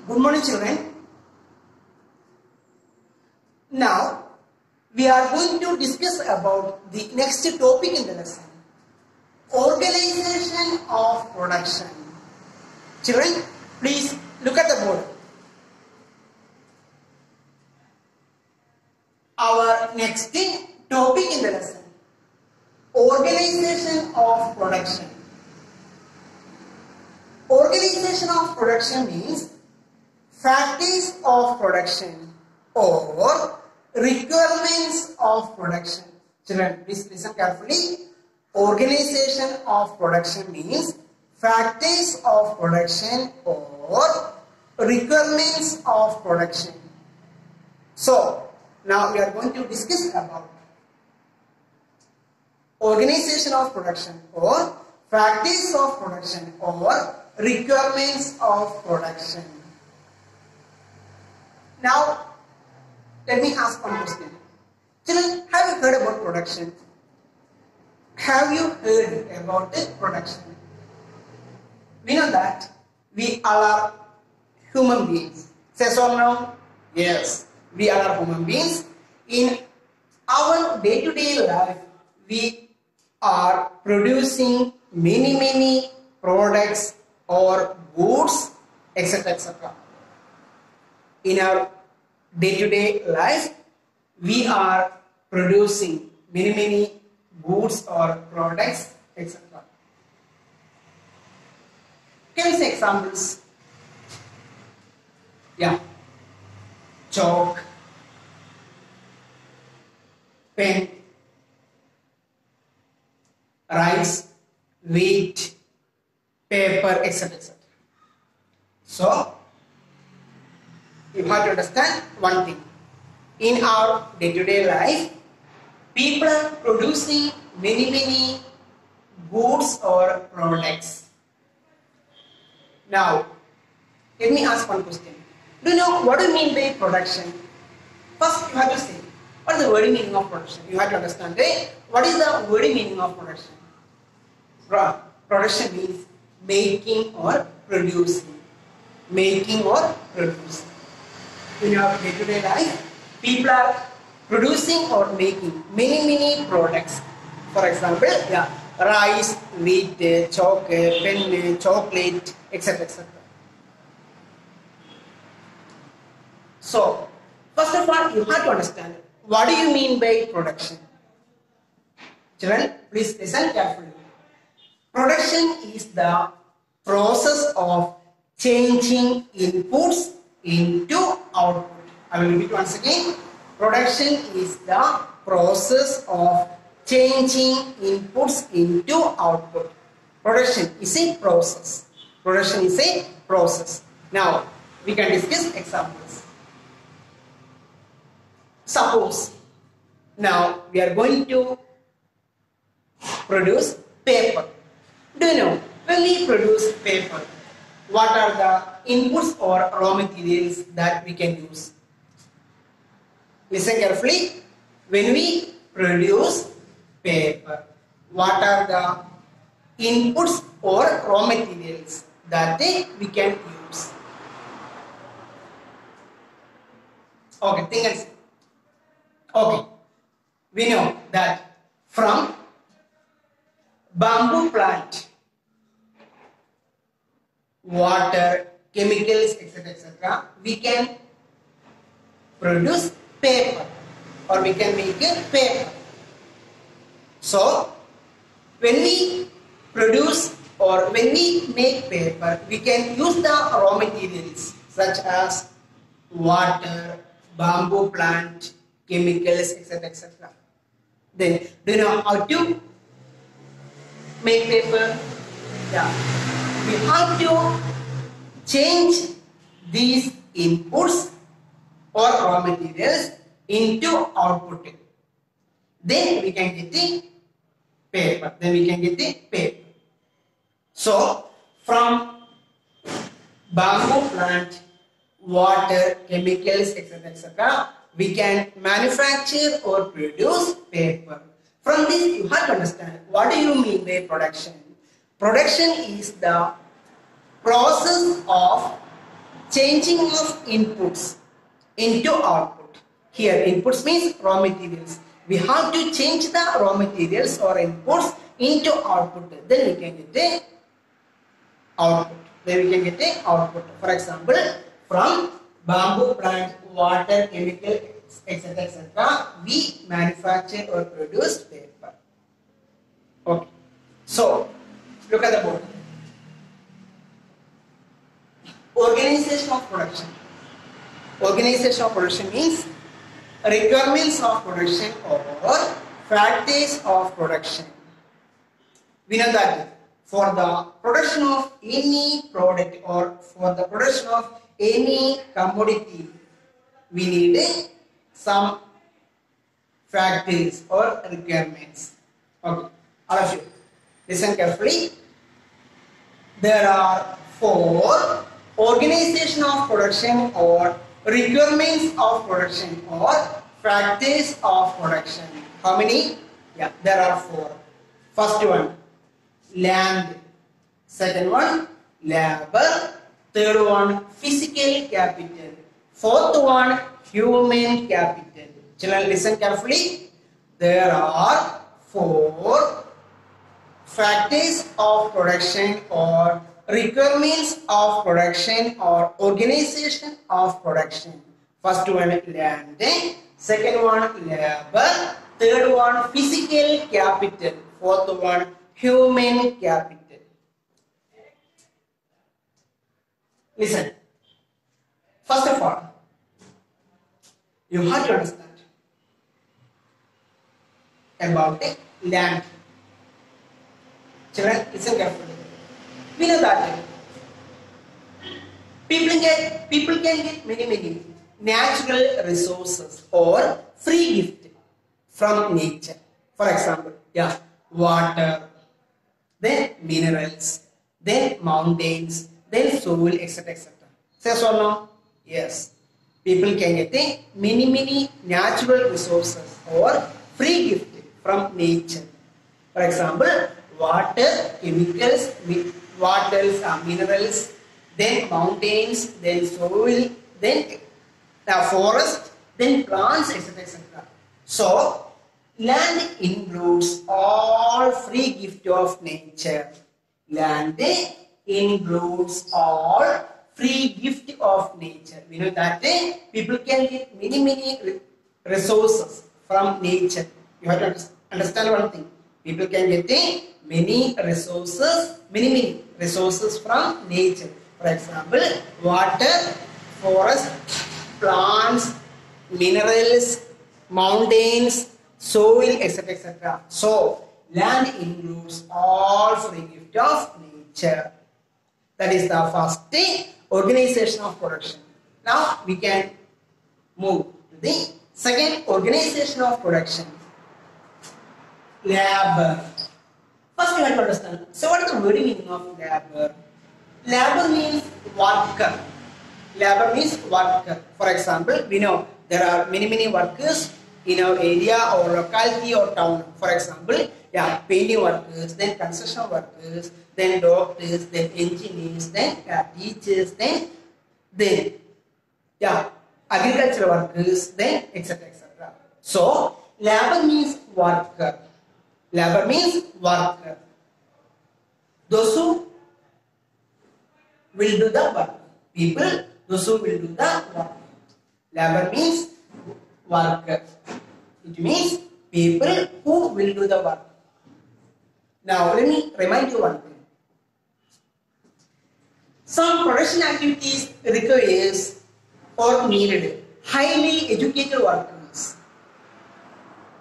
Good morning, children. Now, we are going to discuss about the next topic in the lesson. Organization of production. Children, please look at the board. Our next topic in the lesson. Organization of production. Organization of production means factors of production or requirements of production. Children, please listen carefully. Organization of production means factors of production or requirements of production. So, now we are going to discuss about organization of production or factors of production or requirements of production. Now, let me ask one question. Children, have you heard about production? Have you heard about production? We know that we all are human beings. Yes or no? Yes, we all are human beings. In our day-to-day life, we are producing many products or goods, etc. etc. In our day-to-day life, we are producing many goods or products, etc. Can you say examples? Yeah. Chalk, pen, rice, wheat, paper, etc. etc. So, you have to understand one thing. In our day-to-day life, people are producing many goods or products. Now, let me ask one question. Do you know what do you mean by production? First, you have to say, what is the word meaning of production? You have to understand, right? What is the word meaning of production? Production means making or producing. Making or producing. In our day-to-day life, people are producing or making many products. For example, yeah, rice, wheat, chalk, pen, chocolate, etc. etc. So, first of all, you have to understand what do you mean by production. Children, please listen carefully. Production is the process of changing inputs into output. I will repeat once again. Production is the process of changing inputs into output. Production is a process. Production is a process. Now, we can discuss examples. Suppose, now we are going to produce paper. Do you know, when we produce paper, what are the inputs or raw materials that we can use? Listen carefully. When we produce paper, what are the inputs or raw materials that we can use? Okay, think and see. Okay, we know that from bamboo plant, water, chemicals, etc. etc. we can produce paper or we can make a paper. So, when we produce or when we make paper, we can use the raw materials such as water, bamboo plant, chemicals, etc. etc. Then, do you know how to make paper? Yeah. We have to change these inputs or raw materials into output. Then we can get the paper. So, from bamboo plant, water, chemicals, etc. etc. we can manufacture or produce paper. From this, you have to understand what do you mean by production. Production is the process of changing of inputs into output. Here inputs means raw materials. We have to change the raw materials or inputs into output. Then we can get the output. Then we can get the output. For example, from bamboo plant, water, chemical, etc. etc. we manufacture or produce paper. Okay. So look at the board. Organization of production. Organization of production means requirements of production or factors of production. We know that for the production of any product or for the production of any commodity, we need some factors or requirements. Okay, all of you, listen carefully. There are 4 organization of production or requirements of production or factors of production. How many? Yeah, there are 4. First one, land. Second one, labor. Third one, physical capital. Fourth one, human capital. Children, listen carefully. There are 4 factors of production or requirements of production or organization of production. First one, land. Second one, labor. Third one, physical capital. Fourth one, human capital. Listen. First of all, you have to understand about the land. Children, listen carefully. We know that people can get many natural resources or free gift from nature. For example, yeah, water, then minerals, then mountains, then soil, etc. etc. Yes or no? Yes. People can get many natural resources or free gift from nature. For example, water, chemicals, minerals, then mountains, then soil, then the forest, then plants, etc. etc. So, land includes all free gift of nature. Land includes all free gift of nature. We know that people can get many resources from nature. You have to understand one thing. People can get many resources from nature. For example, water, forest, plants, minerals, mountains, soil, etc. etc. So, land includes all free gift of nature. That is the first organization of production. Now, we can move to the second organization of production. Labor. First, you have to understand. So, what is the word meaning of labor? Labor means worker. Labor means worker. For example, we know there are many workers in our area or locality or town. For example, yeah, painting workers, then construction workers, then doctors, then engineers, then teachers, then yeah, agricultural workers, then etc. etc. So, labor means worker. Labor means worker. Those who will do the work. People, those who will do the work. Labor means worker. It means people who will do the work. Now, let me remind you one thing. Some production activities requires or needed highly educated workers.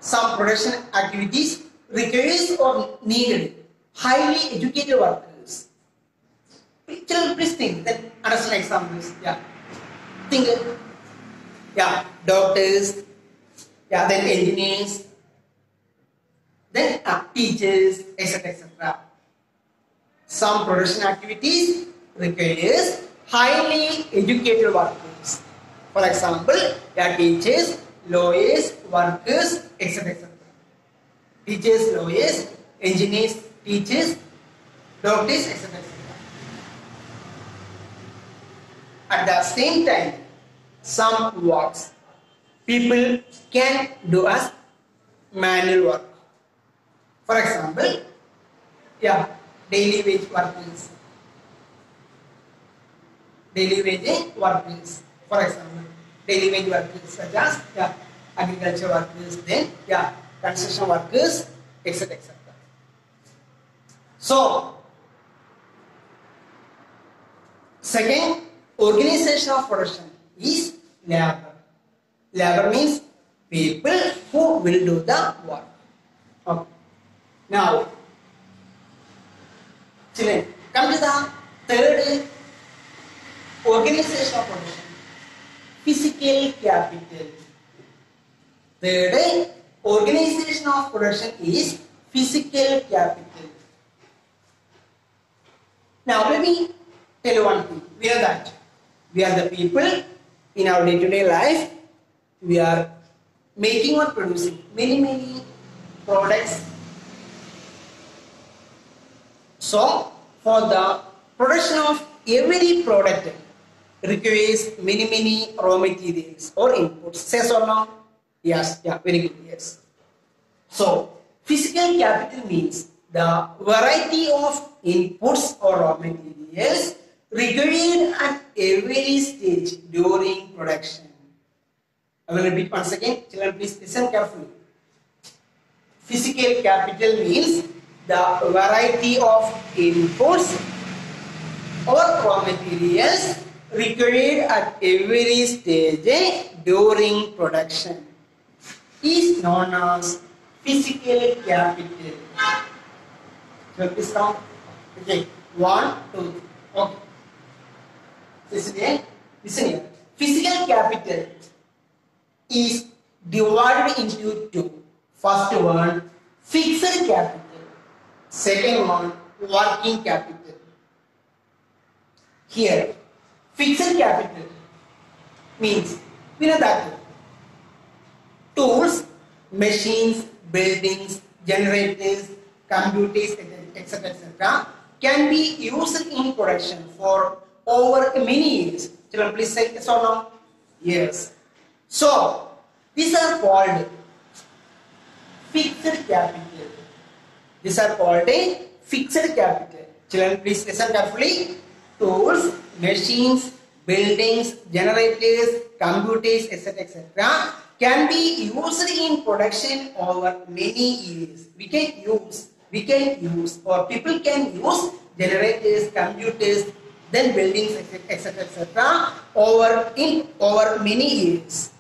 Some production activities requires or needed highly educated workers. Children, please think. Then understand examples. Yeah. Think. Yeah. Doctors. Yeah. Then engineers. Then teachers, etc. etc. Some production activities requires highly educated workers. For example, yeah, teachers, lawyers, workers, etc. etc. Teachers, lawyers, engineers, teachers, doctors, etc. etc. At the same time, some works people can do as manual work. For example, yeah, daily wage workers. Daily wage workers. For example, daily wage workers such as agriculture workers, then construction workers, etc. etc. So, second organization of production is labor. Labor means people who will do the work. Okay. Now, children, come to the third organization of production, physical capital. Third organization of production is physical capital. Now, let me tell you one thing. We are that. We are the people in our day-to-day life. We are making or producing many products. So, for the production of every product requires many raw materials or inputs. Yes or no? Yes. Yeah. Very good. Yes. So, physical capital means the variety of inputs or raw materials required at every stage during production. I will repeat once again. Children, please listen carefully. Physical capital means the variety of inputs or raw materials required at every stage during production is known as physical capital. So please count. Okay, 1, 2, 3. Okay. Listen here. Physical capital is divided into two. First one, fixed capital. Second one, working capital. Here, fixed capital means, we know that tools, machines, buildings, generators, computers, etc. can be used in production for over many years. Children, please say yes or no? Yes. So, these are called fixed capital. These are called a fixed capital. Children, please listen carefully. Tools, machines, buildings, generators, computers, etc. can be used in production over many years. We can use, or people can use generators, computers, then buildings, etc. over many years.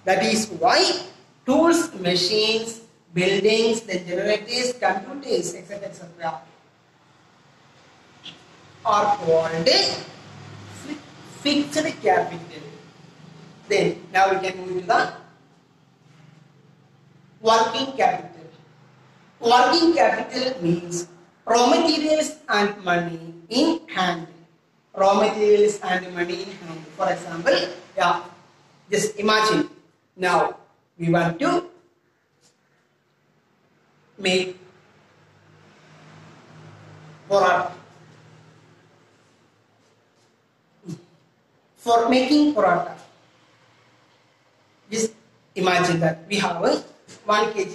That is why tools, machines, buildings, then generators, computers, etc. are called fixed capital. Then now we can move to the working capital. Working capital means raw materials and money in hand. Raw materials and money in hand. For example, just imagine now we want to make paratha. For making paratha, just imagine that we have 1 kg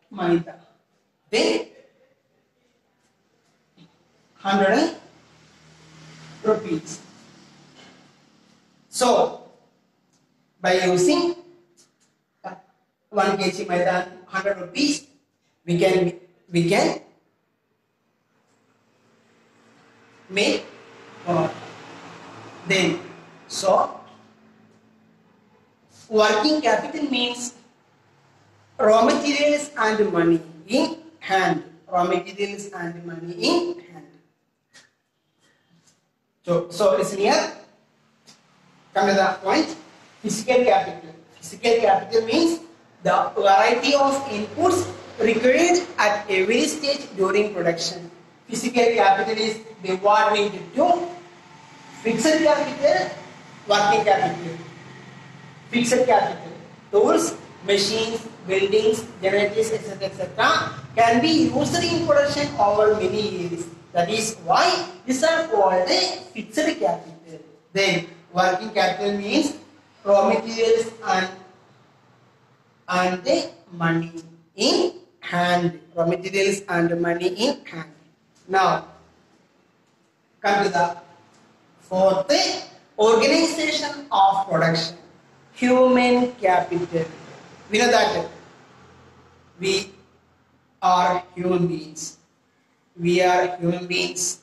maida, then 100 rupees. So, by using 1 kg maida and 100 rupees, we can make paratha. Then, so working capital means raw materials and money in hand. Raw materials and money in hand. So listen here. Come to the point. Physical capital. Physical capital means the variety of inputs required at every stage during production. Physical capital is divided into two: fixed capital, working capital. Fixed capital, tools, machines, buildings, generators, etc. can be used in production over many years. That is why these are called a fixed capital. Then working capital means raw materials and the money in hand. Raw materials and money in hand. Now come to the fourth, organization of production. Human capital. We know that we are human beings. We are human beings.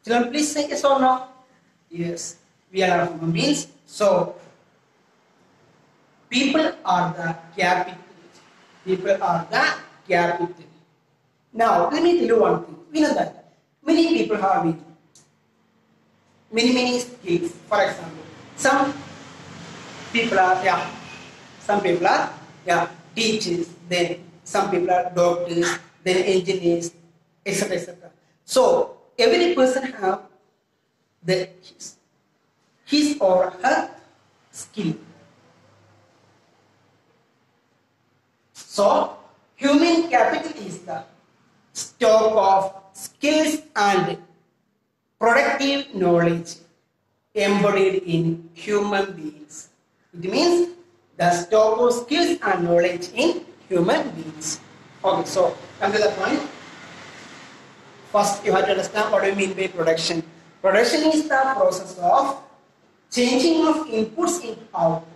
Children, please say yes or no. Yes, we are human beings. So, people are the capital. People are the capital. Now, let me tell you one thing. We know that many people have many skills. For example, some people are teachers. Then some people are doctors. Then engineers, etc. etc. So every person have his or her skill. So human capital is the stock of skills and productive knowledge embodied in human beings. It means the stock of skills and knowledge in human beings. Okay, so come to the point. First, you have to understand what I mean by production. Production is the process of changing of inputs into output.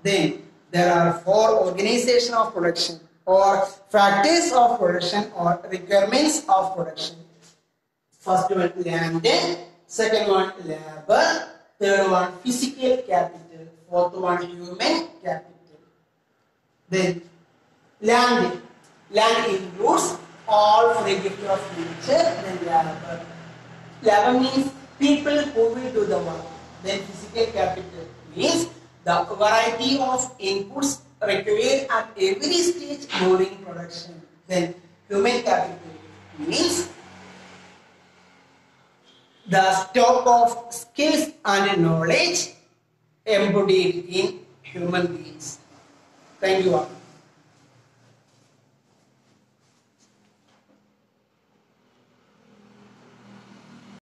Then there are four organization of production or factors of production or requirements of production. First one land, second one labor, third one physical capital, fourth one human capital. Then land includes all free gift of nature. Then labor means people who will do the work. Then physical capital means the variety of inputs required at every stage during production. Then human capital means the stock of skills and knowledge embodied in human beings. Thank you all.